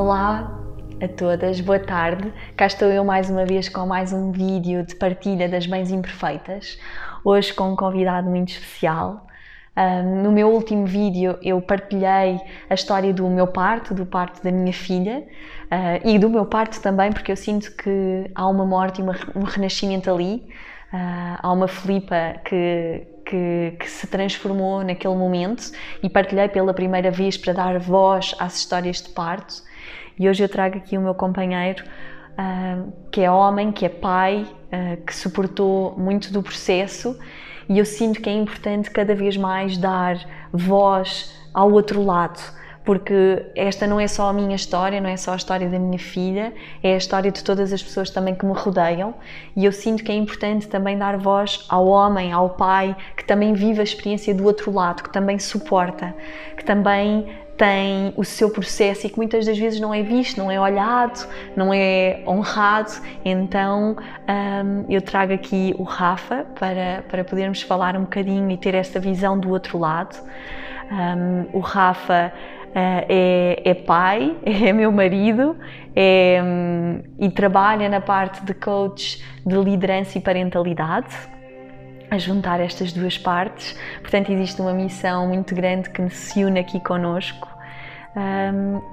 Olá a todas, boa tarde. Cá estou eu mais uma vez com mais um vídeo de partilha das Mães Imperfeitas. Hoje com um convidado muito especial. No meu último vídeo eu partilhei a história do meu parto, do parto da minha filha e do meu parto também, porque eu sinto que há uma morte e um renascimento ali. Há uma Filipa que se transformou naquele momento e partilhei pela primeira vez para dar voz às histórias de parto. E hoje eu trago aqui o meu companheiro, que é homem, que é pai, que suportou muito do processo, e eu sinto que é importante cada vez mais dar voz ao outro lado, porque esta não é só a minha história, não é só a história da minha filha, é a história de todas as pessoas também que me rodeiam, e eu sinto que é importante também dar voz ao homem, ao pai, que também vive a experiência do outro lado, que também suporta, que também tem o seu processo e que muitas das vezes não é visto, não é olhado, não é honrado. Então eu trago aqui o Rafa para podermos falar um bocadinho e ter esta visão do outro lado. O Rafa é pai, é meu marido e trabalha na parte de coach de liderança e parentalidade, a juntar estas duas partes. Portanto, existe uma missão muito grande que se une aqui connosco.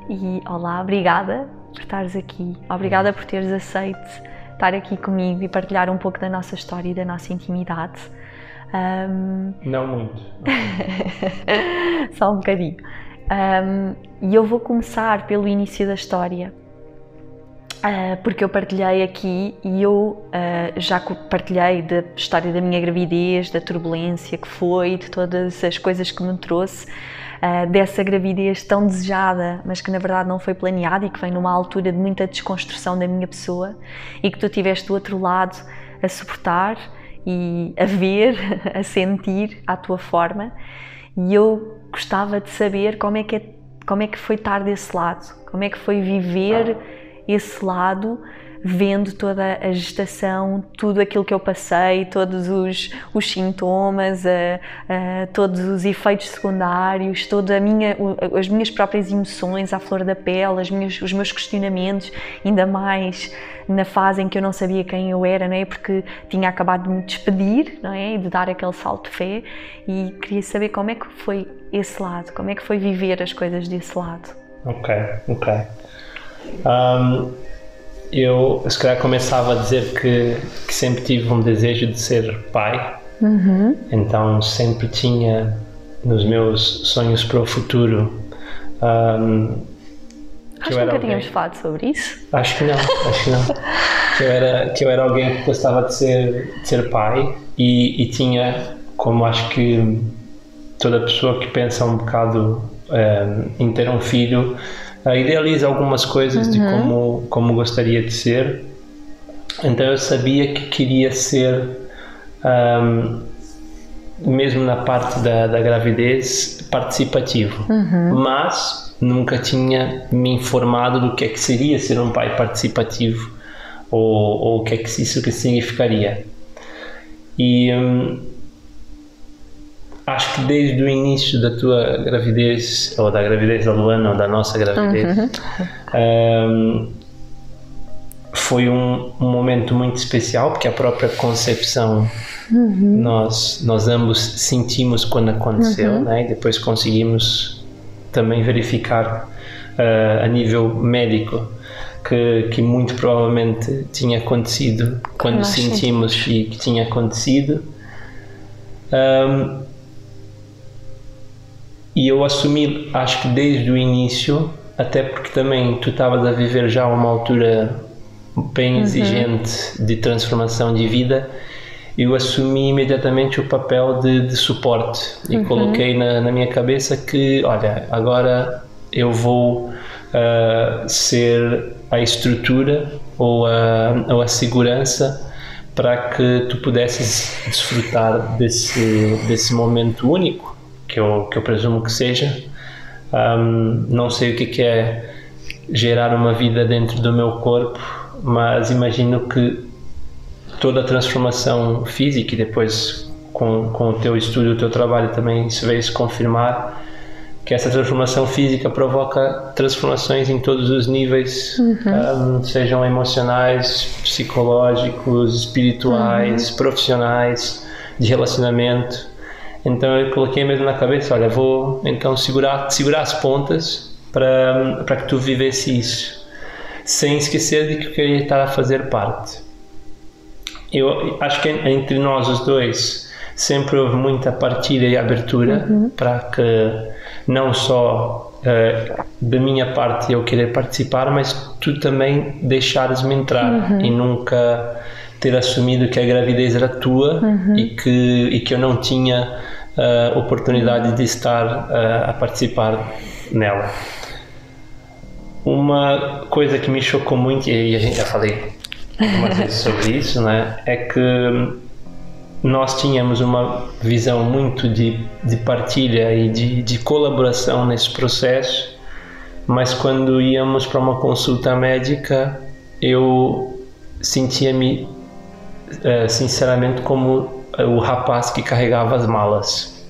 E olá, obrigada por estares aqui, obrigada por teres aceito estar aqui comigo e partilhar um pouco da nossa história e da nossa intimidade. Não muito. Só um bocadinho. E eu vou começar pelo início da história. Porque eu partilhei aqui e eu já partilhei da história da minha gravidez, da turbulência que foi, de todas as coisas que me trouxe, dessa gravidez tão desejada, mas que na verdade não foi planeada e que vem numa altura de muita desconstrução da minha pessoa, e que tu tiveste do outro lado a suportar e a ver, a sentir à tua forma. E eu gostava de saber como é que foi estar desse lado, como é que foi viver esse lado, vendo toda a gestação, tudo aquilo que eu passei, todos os sintomas, todos os efeitos secundários, as minhas próprias emoções à flor da pele, os meus questionamentos, ainda mais na fase em que eu não sabia quem eu era, não é? Porque tinha acabado de me despedir, não é? E de dar aquele salto de fé, e queria saber como é que foi esse lado, como é que foi viver as coisas desse lado. Ok. Eu se calhar começava a dizer que sempre tive um desejo de ser pai. Então sempre tinha nos meus sonhos para o futuro. Acho que nunca tínhamos falado sobre isso. Acho que não. que eu era alguém que gostava de ser pai e tinha, como acho que toda pessoa que pensa um bocado em ter um filho, idealiza algumas coisas de como gostaria de ser. Então eu sabia que queria ser, mesmo na parte da gravidez, participativo, mas nunca tinha me informado do que é que seria ser um pai participativo ou o que é que isso significaria. E acho que desde o início da tua gravidez, ou da gravidez da Luana, ou da nossa gravidez, foi um momento muito especial, porque a própria concepção nós ambos sentimos quando aconteceu, né? E depois conseguimos também verificar a nível médico que muito provavelmente tinha acontecido quando sentimos e que tinha acontecido. E eu assumi, acho que desde o início, até porque também tu estavas a viver já uma altura bem exigente de transformação de vida, eu assumi imediatamente o papel de suporte e coloquei na minha cabeça que, olha, agora eu vou ser a estrutura ou a segurança para que tu pudesses desfrutar desse momento único, que eu presumo que seja. Não sei o que é gerar uma vida dentro do meu corpo, mas imagino que toda a transformação física, e depois com o teu estudo, o teu trabalho também se veio-se confirmar que essa transformação física provoca transformações em todos os níveis, sejam emocionais, psicológicos, espirituais, profissionais, de relacionamento. Então eu coloquei mesmo na cabeça, olha, vou então segurar as pontas para que tu vivesse isso, sem esquecer de que eu queria estar a fazer parte. Eu acho que entre nós os dois sempre houve muita partilha e abertura para que não só da minha parte eu querer participar, mas tu também deixares-me entrar e nunca ter assumido que a gravidez era tua e que eu não tinha oportunidade de estar a participar nela. Uma coisa que me chocou muito, e a gente já falei algumas vezes sobre isso, né, é que nós tínhamos uma visão muito de partilha e de colaboração nesse processo, mas quando íamos para uma consulta médica eu sentia-me sinceramente como o rapaz que carregava as malas.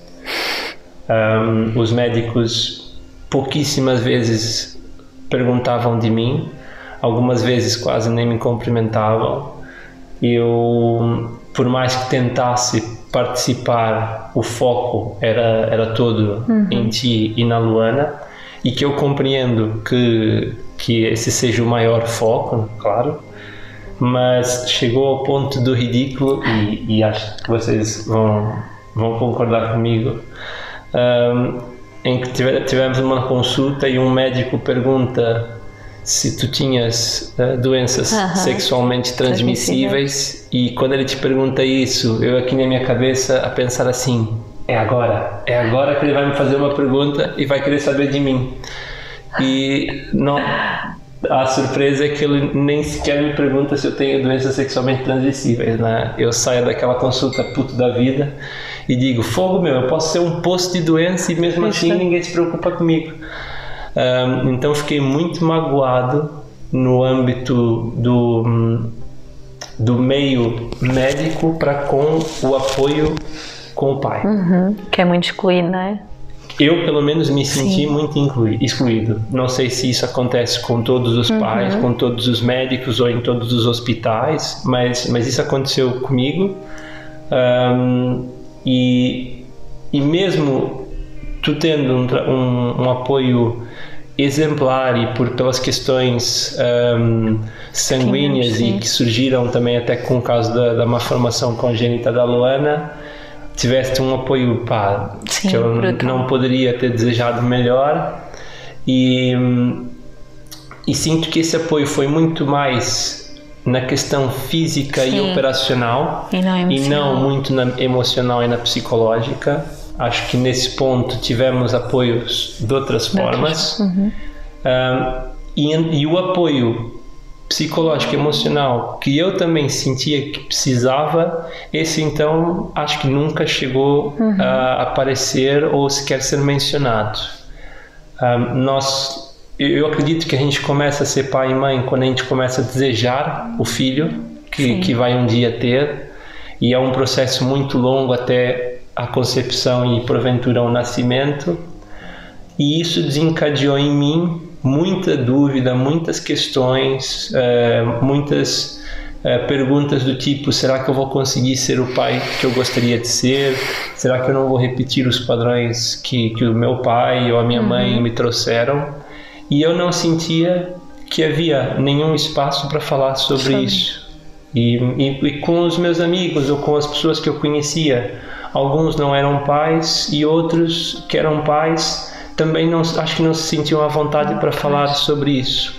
Os médicos pouquíssimas vezes perguntavam de mim, algumas vezes quase nem me cumprimentavam. Eu, por mais que tentasse participar, o foco era todo em ti e na Luana, e que eu compreendo que esse seja o maior foco, claro, mas chegou ao ponto do ridículo, e acho que vocês vão concordar comigo, em que tivemos uma consulta e um médico pergunta se tu tinhas doenças sexualmente transmissíveis, e quando ele te pergunta isso, eu aqui na minha cabeça a pensar assim, é agora que ele vai me fazer uma pergunta e vai querer saber de mim. E não, a surpresa é que ele nem sequer me pergunta se eu tenho doenças sexualmente transmissíveis, né? Eu saio daquela consulta puto da vida e digo, fogo meu, eu posso ser um poço de doença e mesmo assim ninguém se preocupa comigo. Então fiquei muito magoado no âmbito do meio médico para com o apoio com o pai. Que é muito excluído, não é? Eu pelo menos me senti muito excluído. Não sei se isso acontece com todos os pais, com todos os médicos ou em todos os hospitais, mas isso aconteceu comigo. E mesmo tu tendo um apoio exemplar e pelas questões sanguíneas e que surgiram também até com o caso da malformação congênita da Luana, tiveste um apoio que eu não poderia ter desejado melhor, e sinto que esse apoio foi muito mais na questão física e operacional e não muito na emocional e na psicológica. Acho que nesse ponto tivemos apoios de outras formas. E o apoio psicológico e emocional que eu também sentia que precisava, esse então acho que nunca chegou a aparecer ou sequer ser mencionado. Eu acredito que a gente começa a ser pai e mãe quando a gente começa a desejar o filho que vai um dia ter, e é um processo muito longo até a concepção e porventura o nascimento, e isso desencadeou em mim muita dúvida, muitas questões, muitas perguntas do tipo, será que eu vou conseguir ser o pai que eu gostaria de ser? Será que eu não vou repetir os padrões que o meu pai ou a minha mãe me trouxeram? E eu não sentia que havia nenhum espaço para falar sobre isso. E com os meus amigos ou com as pessoas que eu conhecia, alguns não eram pais e outros que eram pais também acho que não se sentiam à vontade para falar sobre isso.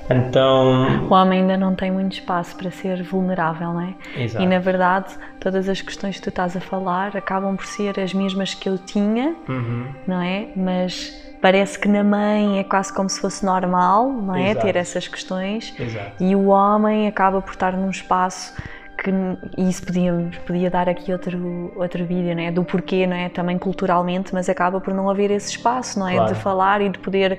Então, o homem ainda não tem muito espaço para ser vulnerável, não é? Exato. E na verdade todas as questões que tu estás a falar acabam por ser as mesmas que eu tinha, não é? Mas parece que na mãe é quase como se fosse normal, não é? Ter essas questões. E o homem acaba por estar num espaço que, e isso podia dar aqui outro vídeo, não é? Do porquê, não é? Também culturalmente, mas acaba por não haver esse espaço, não é? De falar e de poder,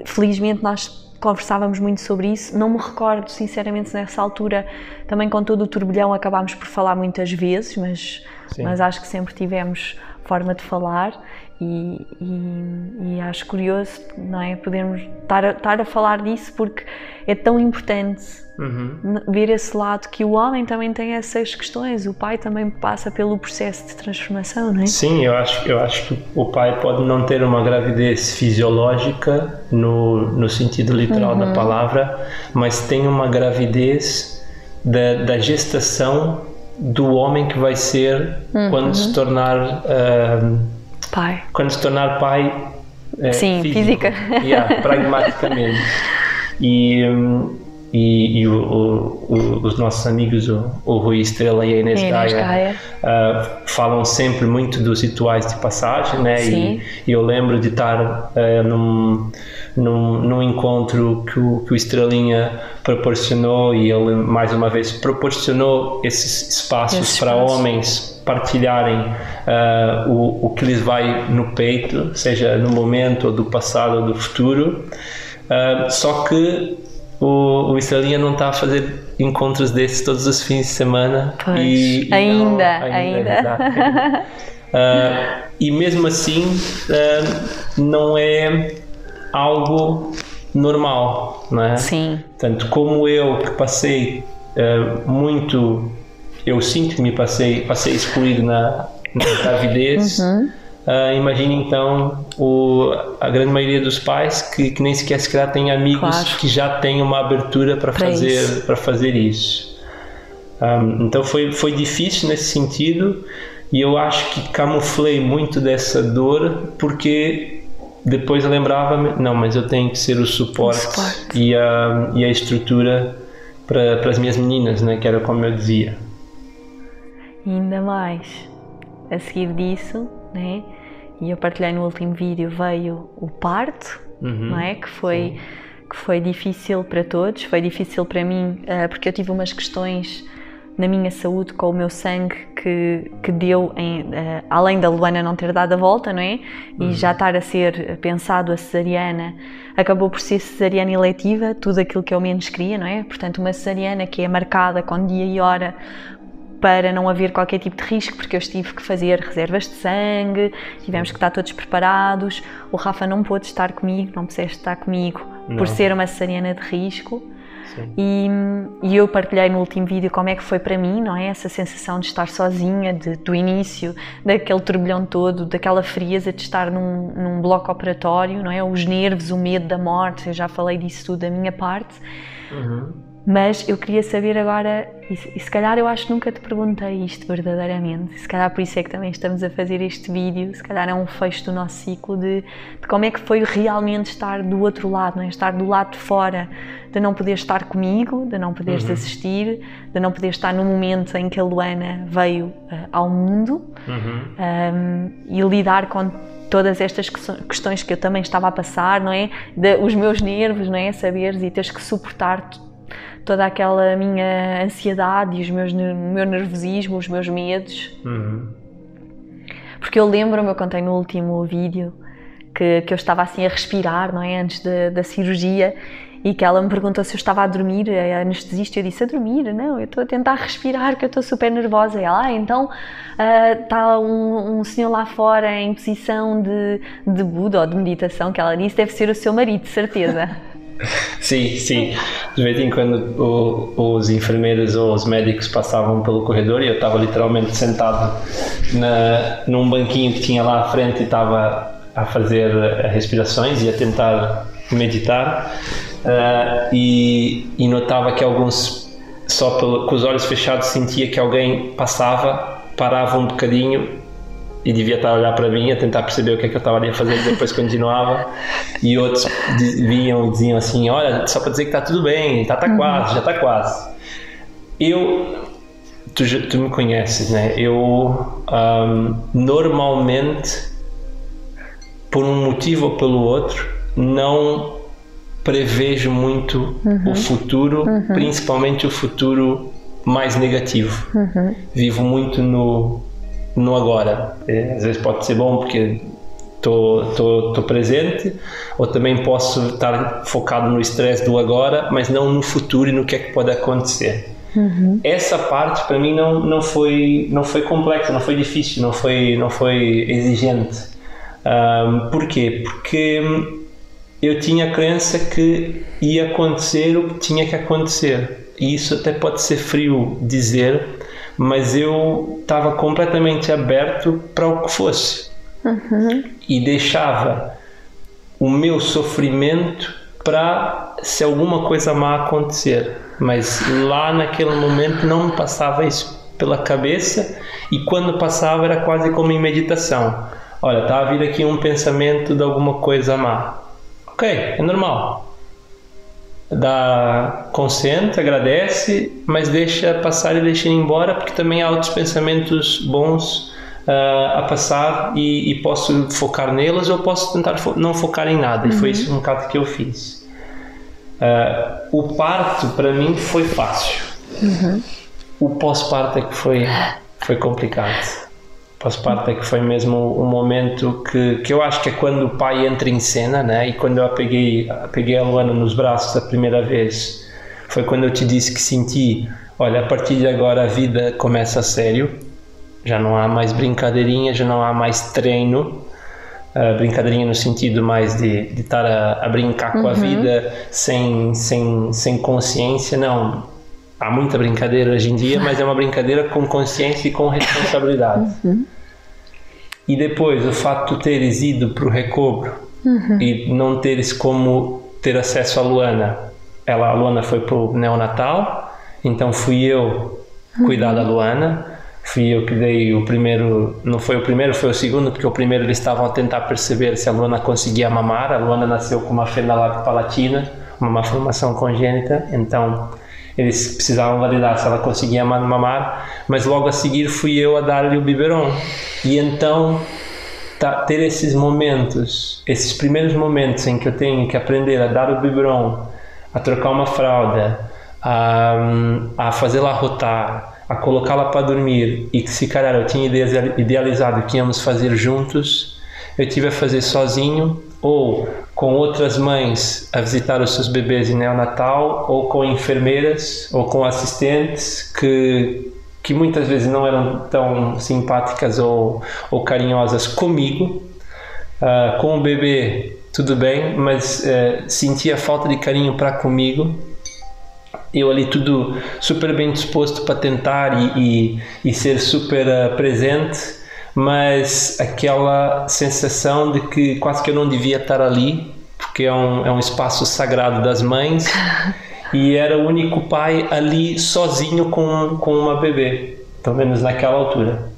felizmente nós conversávamos muito sobre isso. Não me recordo sinceramente nessa altura, também com todo o turbilhão acabámos por falar muitas vezes, mas acho que sempre tivemos forma de falar, E acho curioso, não é, podermos estar a falar disso, porque é tão importante ver esse lado, que o homem também tem essas questões, o pai também passa pelo processo de transformação, não é? Sim, eu acho que o pai pode não ter uma gravidez fisiológica no sentido literal da palavra, mas tem uma gravidez da gestação do homem que vai ser quando se tornar pai. Quando se tornar pai, sim, física. Pragmaticamente. E os nossos amigos, o Rui Estrela e a Inês Gaia, falam sempre muito dos rituais de passagem, né? E eu lembro de estar num encontro que o Estrelinha proporcionou, e ele mais uma vez proporcionou esses espaços para homens partilharem o que lhes vai no peito, seja no momento, ou do passado, ou do futuro. Só que o Estrelinha não está a fazer encontros desses todos os fins de semana. Pois, ainda. E mesmo assim não é algo normal, não é? Sim. Tanto como eu, que passei muito, eu sinto que me passei excluído na gravidez. Imagine então a grande maioria dos pais que nem sequer se calhar têm amigos que já têm uma abertura para fazer isso. Então foi difícil nesse sentido, e eu acho que camuflei muito dessa dor, porque depois eu lembrava-me, não, mas eu tenho que ser o suporte. E a estrutura para as minhas meninas, né, que era como eu dizia. E ainda mais a seguir disso, né? E eu partilhei no último vídeo, veio o parto, não é? Que foi difícil para todos, foi difícil para mim, porque eu tive umas questões na minha saúde com o meu sangue que deu, além da Luana não ter dado a volta, não é? E já estar a ser pensado a cesariana, acabou por ser cesariana eletiva, tudo aquilo que eu menos queria, não é? Portanto, uma cesariana que é marcada com dia e hora, para não haver qualquer tipo de risco, porque eu tive que fazer reservas de sangue, tivemos que estar todos preparados. O Rafa não pôde estar comigo, não pudeste estar comigo, por ser uma cesariana de risco. E eu partilhei no último vídeo como é que foi para mim, não é? Essa sensação de estar sozinha, do início, daquele turbilhão todo, daquela frieza de estar num bloco operatório, não é? Os nervos, o medo da morte, eu já falei disso tudo da minha parte. Mas eu queria saber agora, e se calhar eu acho que nunca te perguntei isto verdadeiramente, e se calhar por isso é que também estamos a fazer este vídeo, se calhar é um fecho do nosso ciclo de como é que foi realmente estar do outro lado, não é? Estar do lado de fora, de não poder estar comigo, de não poderes assistir, de não poder estar no momento em que a Luana veio ao mundo, e lidar com todas estas questões que eu também estava a passar, não é? Os meus nervos, não é? Saberes e teres que suportar toda aquela minha ansiedade e o meu nervosismo, os meus medos. Porque eu lembro-me, eu contei no último vídeo que eu estava assim a respirar, não é? Antes da cirurgia, e que ela me perguntou se eu estava a dormir, a anestesista, eu disse, a dormir? Não, eu estou a tentar respirar, que eu estou super nervosa. E ela, então está um senhor lá fora em posição de Buda ou de meditação, que ela disse, deve ser o seu marido, de certeza. Sim. De vez em quando os enfermeiros ou os médicos passavam pelo corredor e eu estava literalmente sentado num banquinho que tinha lá à frente e estava a fazer respirações e a tentar meditar, e notava que alguns, só com os olhos fechados, sentia que alguém parava um bocadinho e devia estar a olhar para mim, a tentar perceber o que é que eu estava ali a fazer, depois continuava, e outros vinham e diziam assim, olha, só para dizer que está tudo bem, já está quase. Tu me conheces, né? Eu normalmente, por um motivo ou pelo outro, não prevejo muito o futuro, principalmente o futuro mais negativo. Vivo muito no agora. Às vezes pode ser bom porque estou presente, ou também posso estar focado no estresse do agora, mas não no futuro e no que é que pode acontecer. Essa parte para mim não foi complexa, não foi difícil, não foi exigente. Porquê? Porque eu tinha a crença que ia acontecer o que tinha que acontecer. E isso até pode ser frio dizer, mas eu estava completamente aberto para o que fosse. E deixava o meu sofrimento para se alguma coisa má acontecer. Mas lá naquele momento não me passava isso pela cabeça, e quando passava era quase como em meditação. Olha, está a vir aqui um pensamento de alguma coisa má. Ok, é normal. Dá consciente, agradece, mas deixa passar e deixa ir embora, porque também há outros pensamentos bons a passar, e posso focar neles, ou posso tentar não focar em nada. E foi isso um bocado que eu fiz. O parto para mim foi fácil. O pós-parto é que foi complicado. Pós-parto é que foi mesmo um momento que eu acho que é quando o pai entra em cena, né? E quando eu peguei a Luana nos braços a primeira vez, foi quando eu te disse que senti, olha, a partir de agora a vida começa a sério, já não há mais brincadeirinha, já não há mais treino, brincadeirinha no sentido mais de estar a brincar com a vida sem consciência, não. Há muita brincadeira hoje em dia, mas é uma brincadeira com consciência e com responsabilidade. E depois, o facto de teres ido para o recobro e não teres como ter acesso à Luana. A Luana foi para o neonatal, então fui eu cuidar da Luana. Fui eu que dei o primeiro, não foi o primeiro, foi o segundo, porque o primeiro eles estavam a tentar perceber se a Luana conseguia mamar. A Luana nasceu com uma fenda lábio-palatina, uma malformação congênita, então eles precisavam validar se ela conseguia mamar, mas logo a seguir fui eu a dar-lhe o biberon. E então ter esses momentos, esses primeiros momentos em que eu tenho que aprender a dar o biberon, a trocar uma fralda, a fazê-la rotar, a colocá-la para dormir, e que se calhar eu tinha idealizado que íamos fazer juntos, eu tive a fazer sozinho, ou com outras mães a visitar os seus bebês em neonatal, ou com enfermeiras, ou com assistentes que muitas vezes não eram tão simpáticas ou carinhosas comigo. Com o bebê tudo bem, mas sentia falta de carinho para comigo. Eu ali tudo super bem disposto para tentar e ser super presente, mas aquela sensação de que quase que eu não devia estar ali, porque é um espaço sagrado das mães, e era o único pai ali sozinho com uma bebê, pelo menos naquela altura.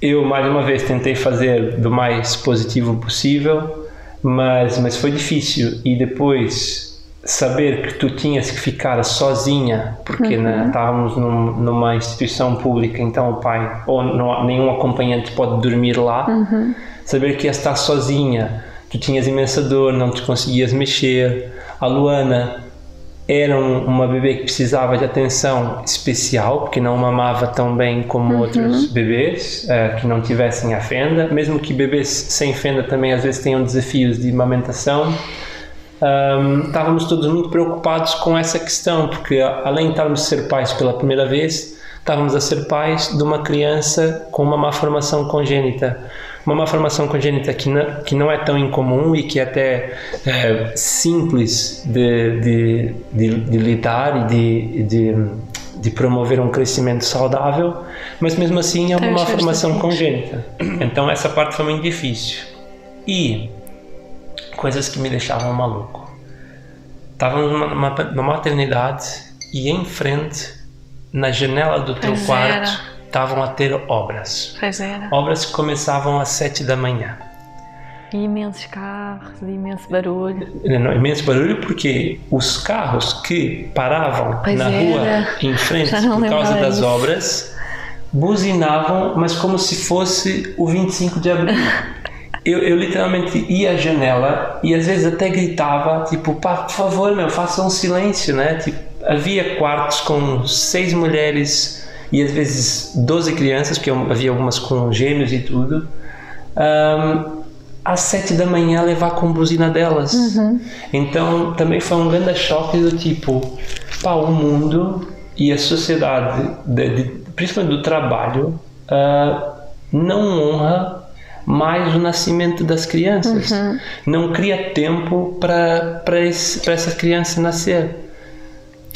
Eu mais uma vez tentei fazer do mais positivo possível, mas foi difícil. E depois saber que tu tinhas que ficar sozinha, porque estávamos numa instituição pública, então o pai ou nenhum acompanhante pode dormir lá, saber que ia estar sozinha, tu tinhas imensa dor, não te conseguias mexer. A Luana era uma bebê que precisava de atenção especial, porque não mamava tão bem como outros bebês que não tivessem a fenda, mesmo que bebês sem fenda também às vezes tenham desafios de amamentação. Estávamos todos muito preocupados com essa questão, porque além de estarmos a ser pais pela primeira vez, estávamos a ser pais de uma criança com uma malformação congênita. Uma malformação congênita que não é tão incomum e que é até simples de lidar e de promover um crescimento saudável, mas mesmo assim é uma malformação congênita. Então essa parte foi muito difícil. E coisas que me deixavam maluco. Estávamos numa maternidade e em frente, na janela do teu quarto, estavam a ter obras. Obras que começavam às 7 da manhã. E imensos carros, imenso barulho. Não, imenso barulho porque os carros que paravam na rua em frente por causa das obras buzinavam, mas como se fosse o 25 de abril. Eu literalmente ia à janela e às vezes até gritava, tipo, pá, por favor, façam um silêncio, né? Tipo, havia quartos com 6 mulheres e às vezes 12 crianças, porque havia algumas com gêmeos e tudo, às 7 da manhã levar com buzina delas. Então também foi um grande choque do tipo, pá, o mundo e a sociedade, principalmente do trabalho, não honra mais o nascimento das crianças. Não cria tempo para essa criança nascer.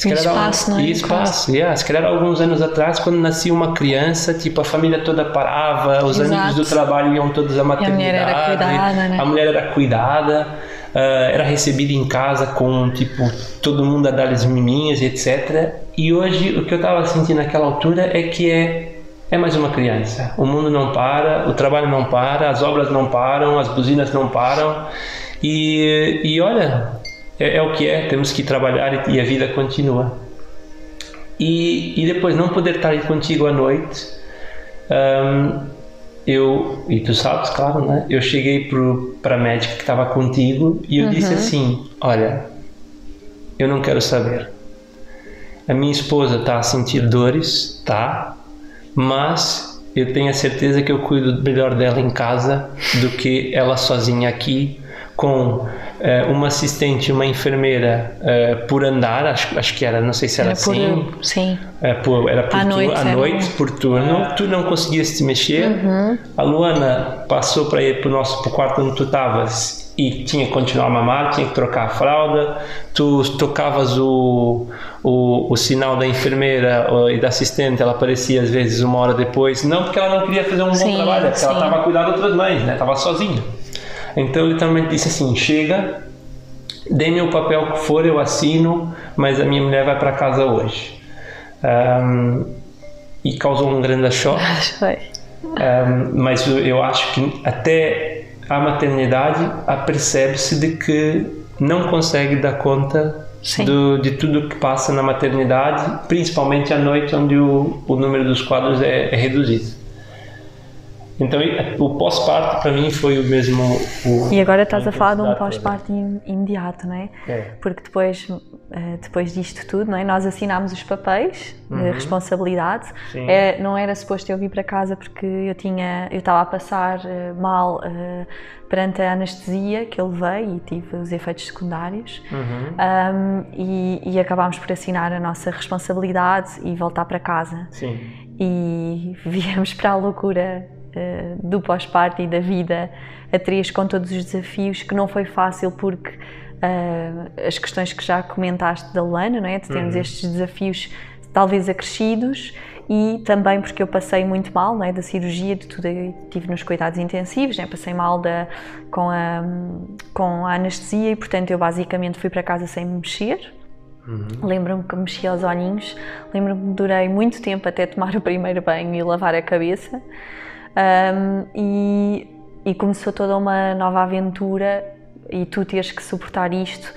E espaço, não é? E espaço, se calhar alguns anos atrás, quando nascia uma criança, tipo, a família toda parava, os amigos do trabalho iam todos à maternidade, a mulher era cuidada, era recebida em casa com, tipo, todo mundo a dar-lhes miminhas, etc. E hoje, o que eu estava sentindo naquela altura é que é mais uma criança. O mundo não para, o trabalho não para, as obras não param, as buzinas não param, e olha... É o que é, temos que trabalhar e a vida continua. E depois não poder estar aí contigo à noite, e tu sabes, claro, né? Eu cheguei para a médica que estava contigo e eu disse assim, olha, eu não quero saber. A minha esposa está a sentir dores, tá? Mas eu tenho a certeza que eu cuido melhor dela em casa do que ela sozinha aqui, com uma assistente, uma enfermeira por andar, acho que era, não sei se era assim. Sim. Era por à noite, por turno. Tu não conseguias te mexer. A Luana passou para ir para o quarto onde tu estavas e tinha que continuar a mamar, tinha que trocar a fralda. Tu tocavas o sinal da enfermeira e da assistente, ela aparecia às vezes 1 hora depois. Não porque ela não queria fazer um bom trabalho, porque ela estava a cuidar de outras mães, né? Estava sozinha. Então ele também disse assim, chega, dê-me o papel que for, eu assino, mas a minha mulher vai para casa hoje. E causou um grande choque. Mas eu acho que até a maternidade apercebe-se de que não consegue dar conta de tudo que passa na maternidade, principalmente à noite, onde o número dos quadros é reduzido. Então o pós-parto para mim foi o mesmo... E agora estás a falar de um pós-parto imediato, não é? Porque depois disto tudo, não é? Nós assinámos os papéis de responsabilidade. Não era suposto eu vir para casa porque eu estava a passar mal perante a anestesia que eu levei e tive os efeitos secundários. E acabámos por assinar a nossa responsabilidade e voltar para casa. E viemos para a loucura do pós-parto e da vida a 3 com todos os desafios, que não foi fácil porque as questões que já comentaste da Luana, não é? De termos estes desafios talvez acrescidos, e também porque eu passei muito mal, não é? Da cirurgia, de tudo, estive nos cuidados intensivos, não é? Passei mal com a anestesia e portanto eu basicamente fui para casa sem me mexer. Lembro-me que mexia os olhinhos, lembro-me que durei muito tempo até tomar o primeiro banho e lavar a cabeça. E começou toda uma nova aventura e tu teres que suportar isto,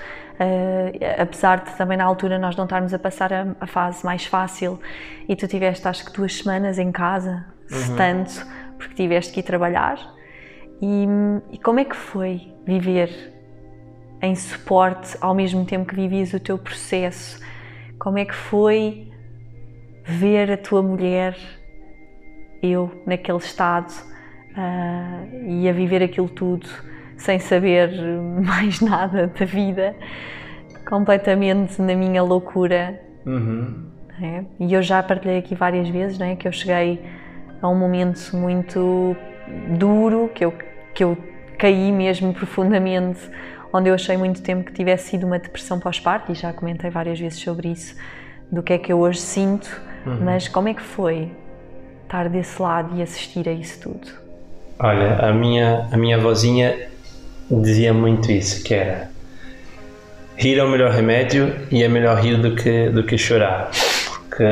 apesar de também na altura nós não estarmos a passar a fase mais fácil, e tu tiveste acho que 2 semanas em casa, se tanto, porque tiveste que ir trabalhar. E como é que foi viver em suporte ao mesmo tempo que vivias o teu processo? Como é que foi ver a tua mulher, eu, naquele estado, e a viver aquilo tudo sem saber mais nada da vida, completamente na minha loucura? É? E eu já partilhei aqui várias vezes, não é? Que eu cheguei a um momento muito duro, que eu caí mesmo profundamente, onde eu achei muito tempo que tivesse sido uma depressão pós-parto, e já comentei várias vezes sobre isso, do que é que eu hoje sinto. Mas como é que foi estar desse lado e assistir a isso tudo? Olha, a minha vozinha dizia muito isso, que era: rir é o melhor remédio e é melhor rir do que chorar. Porque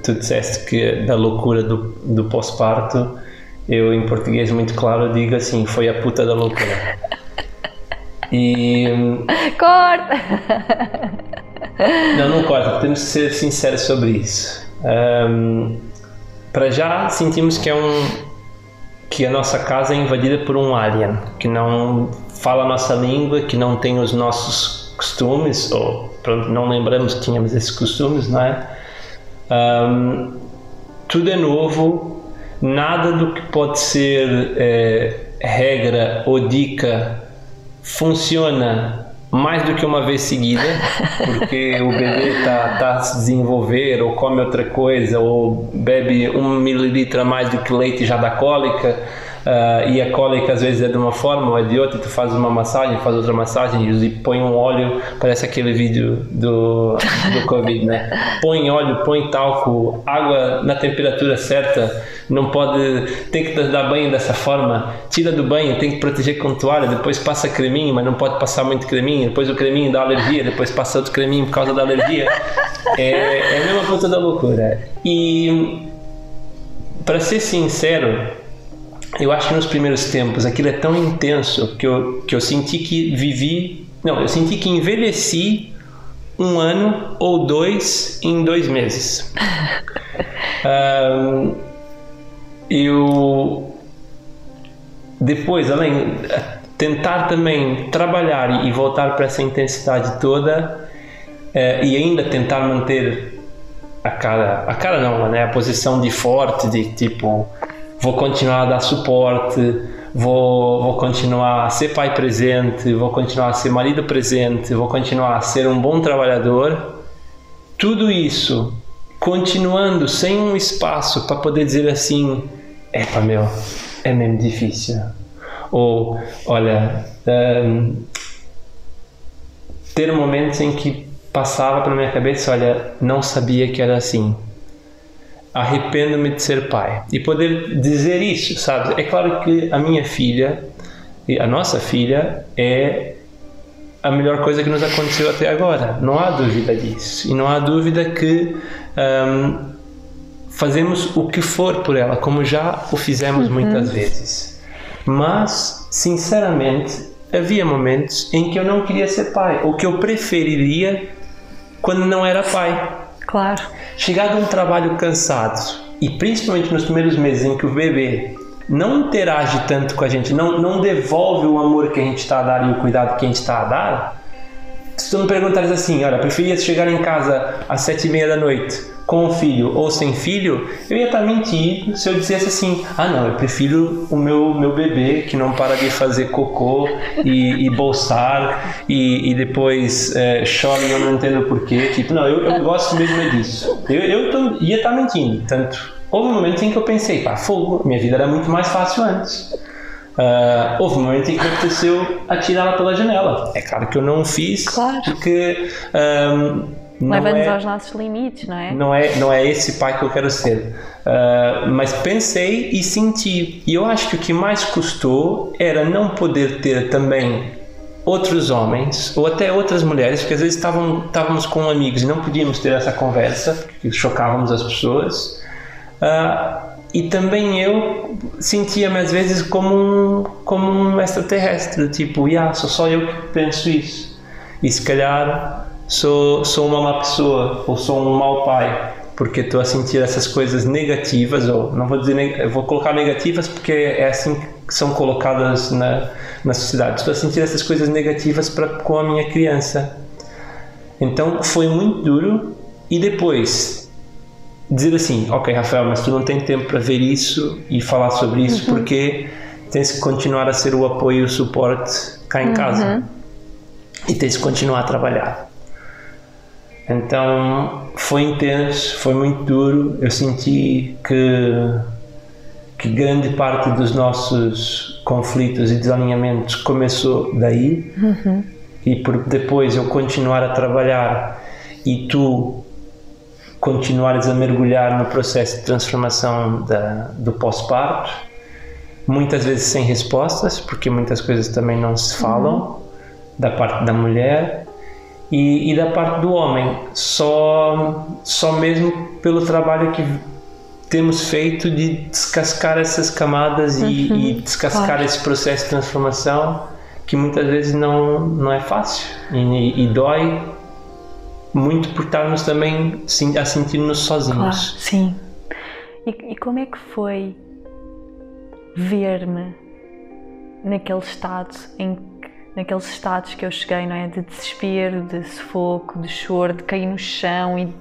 tu disseste que da loucura do pós-parto, eu em português muito claro digo assim, foi a puta da loucura. E... Corta! Não corta, temos que ser sinceros sobre isso. Para já sentimos que a nossa casa é invadida por um alien, que não fala a nossa língua, que não tem os nossos costumes, ou pronto, não lembramos que tínhamos esses costumes, não é? Tudo é novo, nada do que pode ser regra ou dica funciona mais do que uma vez seguida, porque o bebê está a se desenvolver, ou come outra coisa, ou bebe 1 mililitro a mais do que leite e já dá cólica. e a cólica às vezes é de uma forma ou é de outra, tu fazes uma massagem, faz outra massagem e põe um óleo, parece aquele vídeo do Covid, né? Põe óleo, põe talco, água na temperatura certa, não pode, tem que dar banho dessa forma, tira do banho, tem que proteger com toalha, depois passa creminho, mas não pode passar muito creminho, depois o creminho dá alergia, depois passa outro creminho por causa da alergia. É a mesma coisa da loucura. E para ser sincero, eu acho que nos primeiros tempos aquilo é tão intenso que eu senti que eu senti que envelheci 1 ano ou 2 em 2 meses. Eu depois, além tentar também trabalhar e voltar para essa intensidade toda, e ainda tentar manter a cara não, né? A posição de forte, de tipo, vou continuar a dar suporte, vou continuar a ser pai presente, vou continuar a ser marido presente, vou continuar a ser um bom trabalhador. Tudo isso continuando sem um espaço para poder dizer assim, é mesmo difícil. Ou, olha, ter momentos em que passava pela minha cabeça, olha, não sabia que era assim. Arrependo-me de ser pai. E poder dizer isso, sabe? É claro que a minha filha, a nossa filha, é a melhor coisa que nos aconteceu até agora. Não há dúvida disso. E não há dúvida que fazemos o que for por ela, como já o fizemos muitas vezes. Mas, sinceramente, havia momentos em que eu não queria ser pai, ou que eu preferiria quando não era pai. Claro. Chegar de um trabalho cansado, e principalmente nos primeiros meses em que o bebê não interage tanto com a gente, não devolve o amor que a gente está a dar e o cuidado que a gente está a dar, se tu me perguntares assim, olha, preferias chegar em casa às 7h30 da noite com um filho ou sem filho, eu ia estar mentindo se eu dissesse assim, não, eu prefiro o meu bebê que não para de fazer cocô e bolsar e depois chora e eu não entendo o porquê. Tipo, não, eu gosto mesmo disso. Eu ia estar mentindo. Tanto, houve um momento em que eu pensei, fogo, minha vida era muito mais fácil antes. Houve um momento em que aconteceu atirá-la pela janela. É claro que eu não o fiz, claro. Porque leva-nos aos nossos limites, não é? Não é esse pai que eu quero ser. Mas pensei e senti. E eu acho que o que mais custou era não poder ter também outros homens ou até outras mulheres, porque às vezes estávamos com amigos e não podíamos ter essa conversa, porque chocávamos as pessoas. E também eu sentia-me às vezes como um extraterrestre, tipo, sou só eu que penso isso. E se calhar sou uma má pessoa ou sou um mau pai porque estou a sentir essas coisas negativas, ou não vou dizer, eu vou colocar negativas porque é assim que são colocadas na sociedade. Estou a sentir essas coisas negativas com a minha criança. Então foi muito duro. E depois dizer assim, ok, Rafael, mas tu não tens tempo para ver isso e falar sobre isso, porque tens que continuar a ser o apoio e o suporte cá em casa e tens que continuar a trabalhar. Então foi intenso, foi muito duro. Eu senti que grande parte dos nossos conflitos e desalinhamentos começou daí. E por depois eu continuar a trabalhar e tu continuares a mergulhar no processo de transformação do pós-parto, muitas vezes sem respostas, porque muitas coisas também não se falam, da parte da mulher e da parte do homem, só mesmo pelo trabalho que temos feito de descascar essas camadas e descascar esse processo de transformação, que muitas vezes não é fácil e dói muito por estarmos também a sentir-nos sozinhos. Claro, sim. E como é que foi ver-me naqueles estados que eu cheguei, não é? De desespero, de sufoco, de choro, de cair no chão e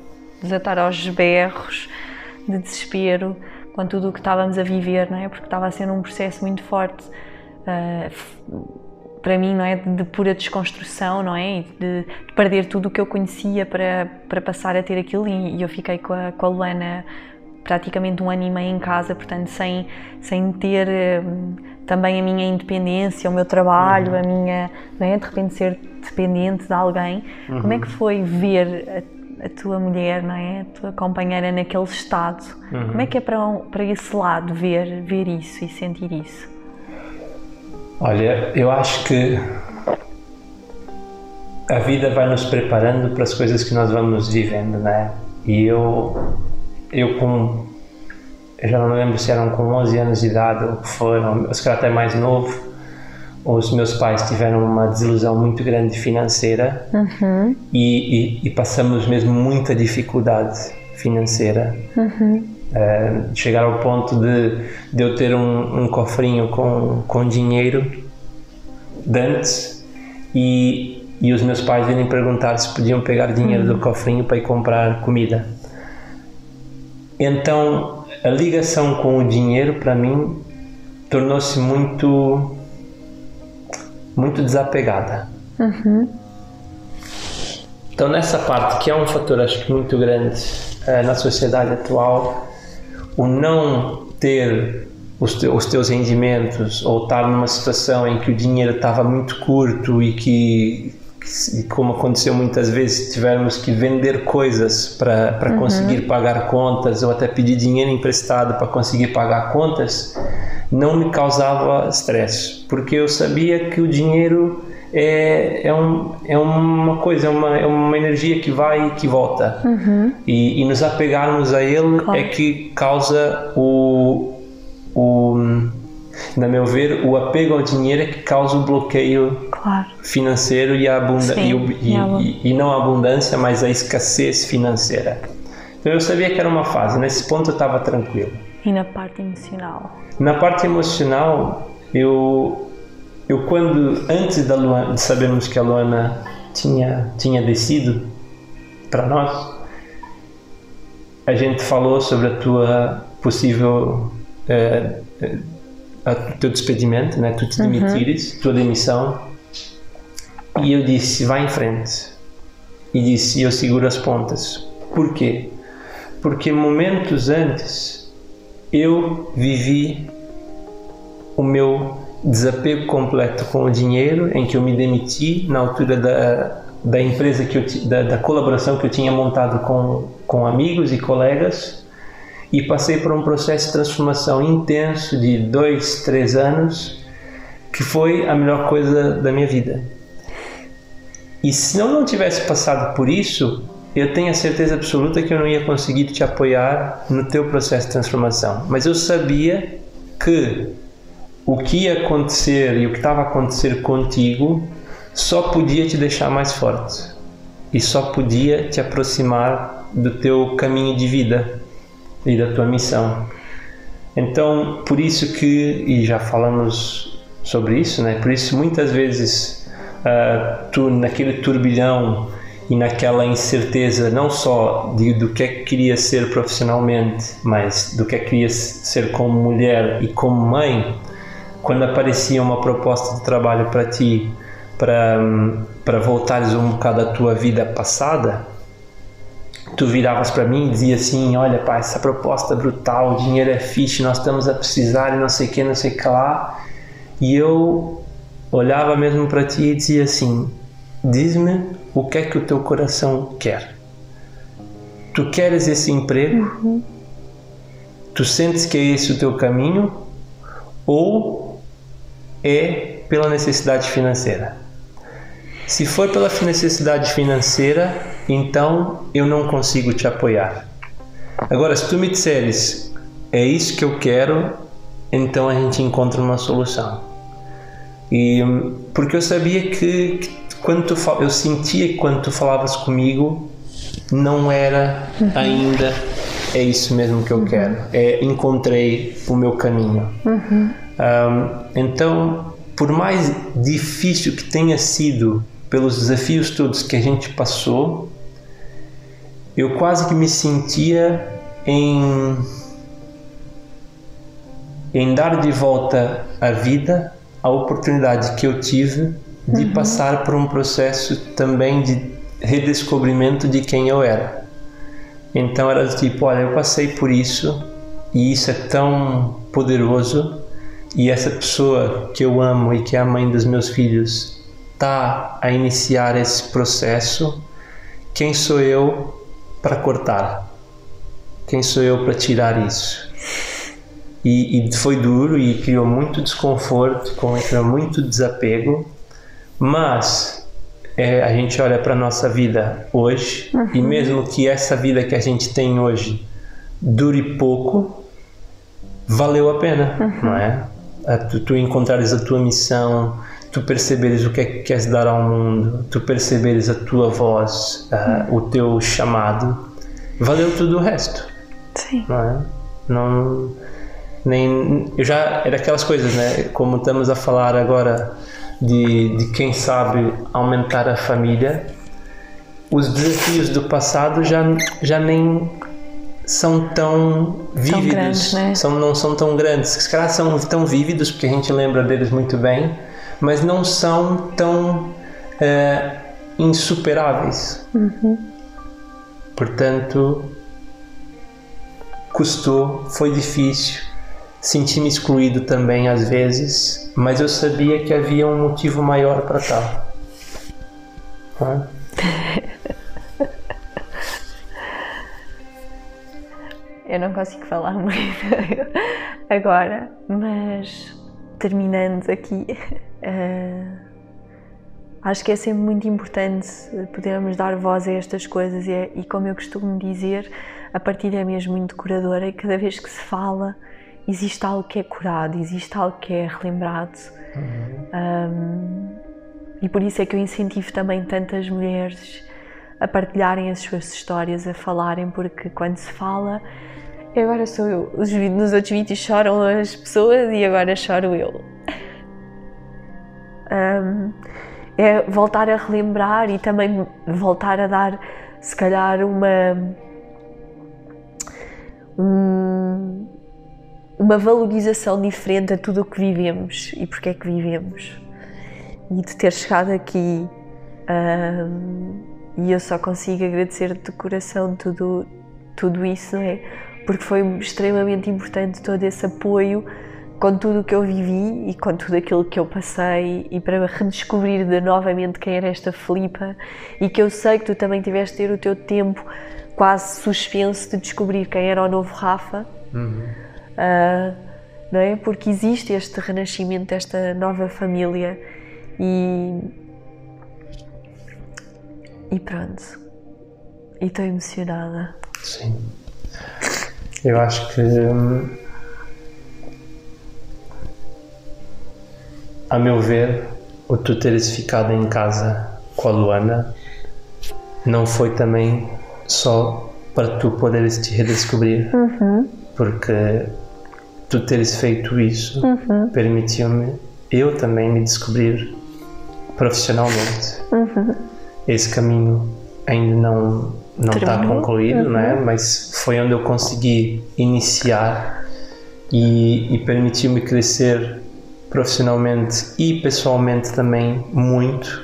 desatar aos berros, de desespero com tudo o que estávamos a viver, não é? Porque estava a ser um processo muito forte para mim, não é? De pura desconstrução, não é? E de perder tudo o que eu conhecia para passar a ter aquilo, e eu fiquei com a Luana praticamente 1 ano e meio em casa, portanto sem ter também a minha independência, o meu trabalho, a minha, não é? De repente ser dependente de alguém. Como é que foi ver a tua mulher, não é? A tua companheira naquele estado? Como é que é para esse lado ver isso e sentir isso? Olha, eu acho que a vida vai nos preparando para as coisas que nós vamos vivendo, né? E eu já não me lembro se eram com 11 anos de idade ou que foram, se calhar até mais novo, os meus pais tiveram uma desilusão muito grande financeira e passamos mesmo muita dificuldade financeira. Chegar ao ponto de eu ter um cofrinho com dinheiro de antes e os meus pais virem perguntar se podiam pegar dinheiro do cofrinho para ir comprar comida. Então a ligação com o dinheiro para mim tornou-se muito desapegada. Então nessa parte, que é um fator acho que muito grande na sociedade atual, o não ter os teus rendimentos ou estar numa situação em que o dinheiro estava muito curto e como aconteceu muitas vezes, tivermos que vender coisas para conseguir pagar contas ou até pedir dinheiro emprestado para conseguir pagar contas, não me causava stress, porque eu sabia que o dinheiro é uma coisa, é uma energia que vai e que volta. E nos apegarmos a ele é que causa na meu ver, o apego ao dinheiro é que causa o bloqueio financeiro e não a abundância, mas a escassez financeira. Então eu sabia que era uma fase, nesse ponto eu estava tranquilo. E na parte emocional? Na parte emocional, eu quando, antes de sabermos que a Luana tinha descido para nós, a gente falou sobre a tua possível o teu despedimento, né? Tu te demitires, tua demissão, e eu disse, vai em frente, e disse, eu seguro as pontas. Por quê? Porque momentos antes eu vivi o meu desapego completo com o dinheiro, em que eu me demiti na altura da empresa da colaboração que eu tinha montado com amigos e colegas, e passei por um processo de transformação intenso de 2, 3 anos, que foi a melhor coisa da minha vida. E se eu não tivesse passado por isso, eu tenho a certeza absoluta que eu não ia conseguir te apoiar no teu processo de transformação. Mas eu sabia que o que ia acontecer e o que estava a acontecer contigo só podia te deixar mais forte e só podia te aproximar do teu caminho de vida e da tua missão. Então, por isso que, e já falamos sobre isso, né? Por isso muitas vezes tu naquele turbilhão e naquela incerteza não só do que é que querias ser profissionalmente, mas do que é que querias ser como mulher e como mãe, quando aparecia uma proposta de trabalho para ti, para voltares um bocado à tua vida passada, tu viravas para mim e dizia assim, olha pá, essa proposta é brutal, o dinheiro é fixe, nós estamos a precisar e não sei o que lá. E eu olhava mesmo para ti e dizia assim, diz-me o que é que o teu coração quer. Tu queres esse emprego? Tu sentes que é esse o teu caminho? Ou é pela necessidade financeira? Se for pela necessidade financeira, então eu não consigo te apoiar. Agora, se tu me disseres, é isso que eu quero, então a gente encontra uma solução. E porque eu sabia que eu sentia que quando tu falavas comigo, não era ainda, é isso mesmo que eu quero. Encontrei o meu caminho. Então, por mais difícil que tenha sido, pelos desafios todos que a gente passou, eu quase que me sentia em dar de volta à vida a oportunidade que eu tive de passar por um processo também de redescobrimento de quem eu era. Então era do tipo, olha, eu passei por isso e isso é tão poderoso e essa pessoa que eu amo e que é a mãe dos meus filhos está a iniciar esse processo, quem sou eu para cortar? Quem sou eu para tirar isso? E foi duro e criou muito desconforto, criou muito desapego, mas a gente olha para a nossa vida hoje e mesmo que essa vida que a gente tem hoje dure pouco, valeu a pena, não é? Tu encontrares a tua missão, tu perceberes o que é que queres dar ao mundo, tu perceberes a tua voz, o teu chamado, valeu tudo o resto. Sim. Não é? Eu já era aquelas coisas, né? Como estamos a falar agora de quem sabe aumentar a família, os desafios do passado já nem são tão vívidos, grandes, né? Não são tão grandes, se calhar são tão vívidos porque a gente lembra deles muito bem, mas não são tão insuperáveis. Portanto, custou, foi difícil, senti-me excluído também às vezes, mas eu sabia que havia um motivo maior para tal. Eu não consigo falar muito agora, mas terminando aqui, acho que é sempre muito importante podermos dar voz a estas coisas e como eu costumo dizer, a partilha é mesmo muito curadora e cada vez que se fala existe algo que é curado, existe algo que é relembrado. E por isso é que eu incentivo também tantas mulheres a partilharem as suas histórias, a falarem, porque quando se fala, agora sou eu. Nos outros vídeos choram as pessoas e agora choro eu. É voltar a relembrar e também voltar a dar, se calhar, uma valorização diferente a tudo o que vivemos e porque é que vivemos. E de ter chegado aqui, e eu só consigo agradecer de coração tudo isso, não é? Porque foi extremamente importante todo esse apoio com tudo o que eu vivi e com tudo aquilo que eu passei e para redescobrir novamente quem era esta Filipa e que eu sei que tu também tiveste de ter o teu tempo quase suspenso de descobrir quem era o novo Rafa, não é? Porque existe este renascimento desta nova família e pronto, e estou emocionada. Sim. Eu acho que, a meu ver, o tu teres ficado em casa com a Luana não foi também só para tu poderes te redescobrir, porque tu teres feito isso permitiu-me eu também me descobrir profissionalmente. Esse caminho ainda não está concluído, né? Mas foi onde eu consegui iniciar e permitiu-me crescer profissionalmente e pessoalmente também muito,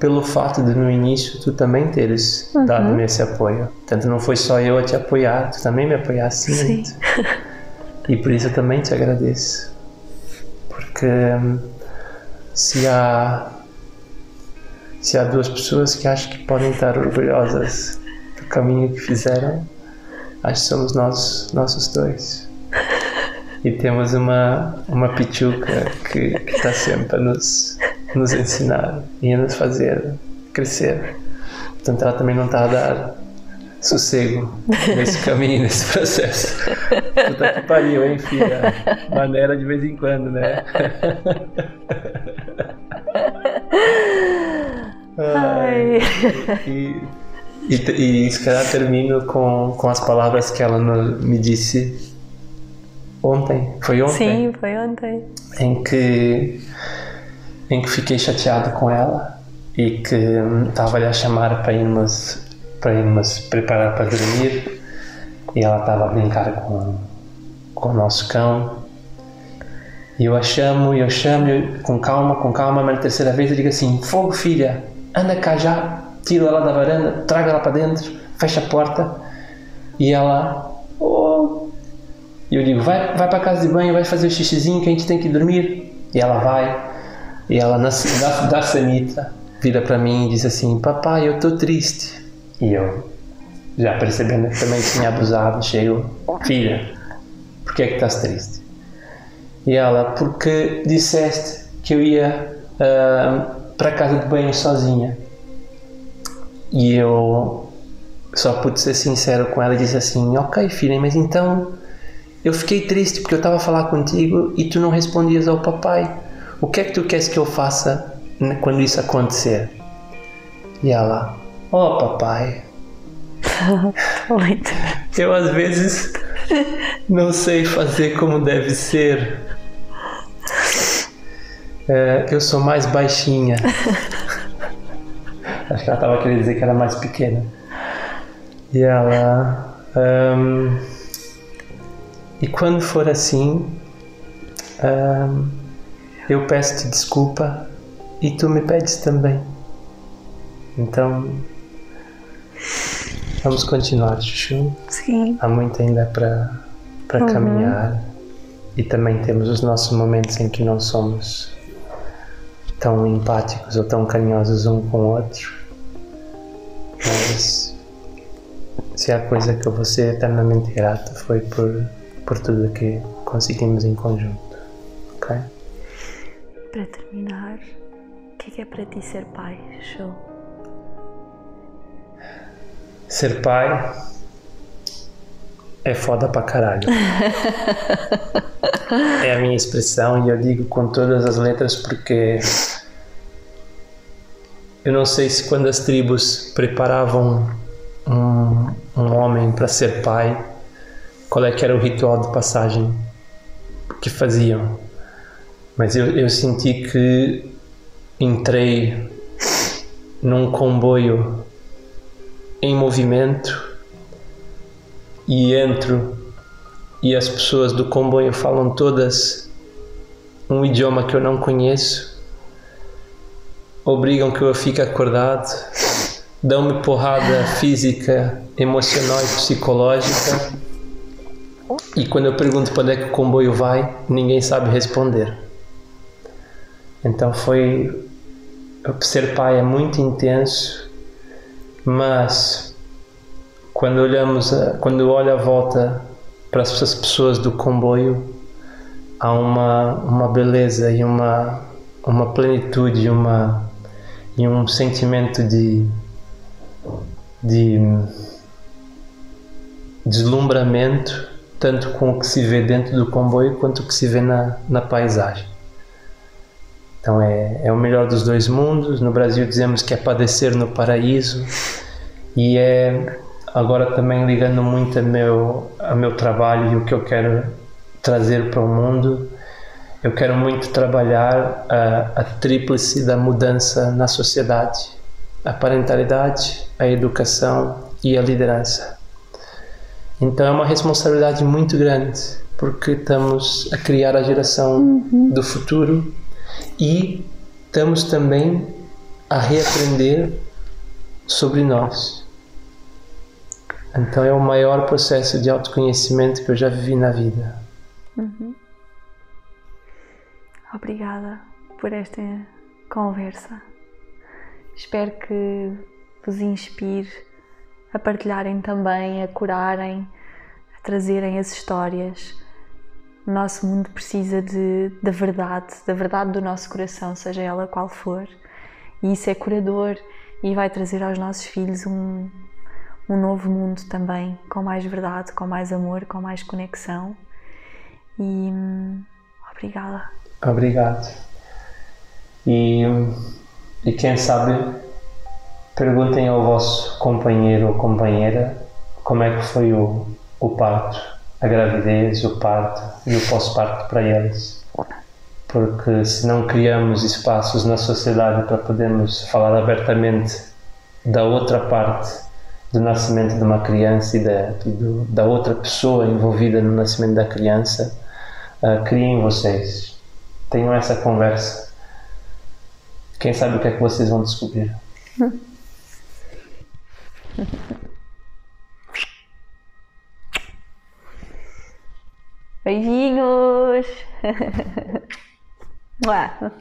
pelo fato de no início tu também teres dado-me esse apoio. Portanto, não foi só eu a te apoiar, tu também me apoiaste muito. E por isso eu também te agradeço, porque se há duas pessoas que acho que podem estar orgulhosas do caminho que fizeram, acho que somos nós dois. E temos uma pichuca que está sempre a nos ensinar e a nos fazer crescer. Portanto, ela também não está a dar sossego nesse caminho, nesse processo. Puta que pariu, hein, filha? Maneira de vez em quando, né? E se calhar termino com as palavras que ela me disse ontem. Foi ontem? Sim, foi ontem. Em que fiquei chateado com ela e que estava-lhe a chamar para irmos preparar para dormir e ela estava a brincar com o nosso cão e eu a chamo com calma, mas na terceira vez eu digo assim: fogo, filha, anda cá já, tira ela da varanda, traga ela para dentro, fecha a porta. E ela, oh. E eu digo, vai para a casa de banho, vai fazer o xixizinho que a gente tem que dormir. E ela vai, e ela da sanita vira para mim e diz assim, papai, eu estou triste. E eu, já percebendo que também tinha abusado, chego, filha, por que é que estás triste? E ela, porque disseste que eu ia para a casa de banho sozinha. E eu só pude ser sincero com ela e disse assim, ok filha, mas então eu fiquei triste porque eu estava a falar contigo e tu não respondias ao papai. O que é que tu queres que eu faça quando isso acontecer? E ela, oh papai, eu às vezes não sei fazer como deve ser. Eu sou mais baixinha. Acho que ela estava querendo dizer que era mais pequena. E ela... e quando for assim, eu peço-te desculpa e tu me pedes também. Então, vamos continuar, Chuchu. Sim. Há muito ainda para caminhar. E também temos os nossos momentos em que não somos tão empáticos ou tão carinhosos um com o outro. Mas se há coisa que eu vou ser eternamente grato foi por tudo que conseguimos em conjunto. Ok? Para terminar, o que é para ti ser pai, Show? Ser pai é foda pra caralho. É a minha expressão e eu digo com todas as letras porque eu não sei se quando as tribos preparavam um homem para ser pai, qual é que era o ritual de passagem que faziam. Mas eu senti que entrei num comboio em movimento e entro e as pessoas do comboio falam todas um idioma que eu não conheço, obrigam que eu fique acordado, dão-me porrada física, emocional e psicológica, e quando eu pergunto para onde é que o comboio vai, ninguém sabe responder. Então ser pai é muito intenso, mas quando eu olho à volta para essas pessoas do comboio, há uma beleza e uma plenitude e um sentimento de deslumbramento, tanto com o que se vê dentro do comboio quanto o que se vê na paisagem. Então é o melhor dos dois mundos. No Brasil dizemos que é padecer no paraíso, e é agora também ligando muito a meu trabalho e o que eu quero trazer para o mundo. Eu quero muito trabalhar a tríplice da mudança na sociedade: a parentalidade, a educação e a liderança. Então é uma responsabilidade muito grande, porque estamos a criar a geração do futuro e estamos também a reaprender sobre nós. Então é o maior processo de autoconhecimento que eu já vivi na vida. Obrigada por esta conversa. Espero que vos inspire a partilharem também, a curarem, a trazerem as histórias. O nosso mundo precisa da verdade do nosso coração, seja ela qual for. E isso é curador e vai trazer aos nossos filhos um novo mundo também, com mais verdade, com mais amor, com mais conexão. E obrigada. Obrigado. E quem sabe, perguntem ao vosso companheiro ou companheira como é que foi o parto, a gravidez, o parto e o pós-parto para eles. Porque se não criamos espaços na sociedade para podermos falar abertamente da outra parte do nascimento de uma criança e da outra pessoa envolvida no nascimento da criança, criem vocês. Tenham essa conversa. Quem sabe o que é que vocês vão descobrir. Beijinhos! Uá.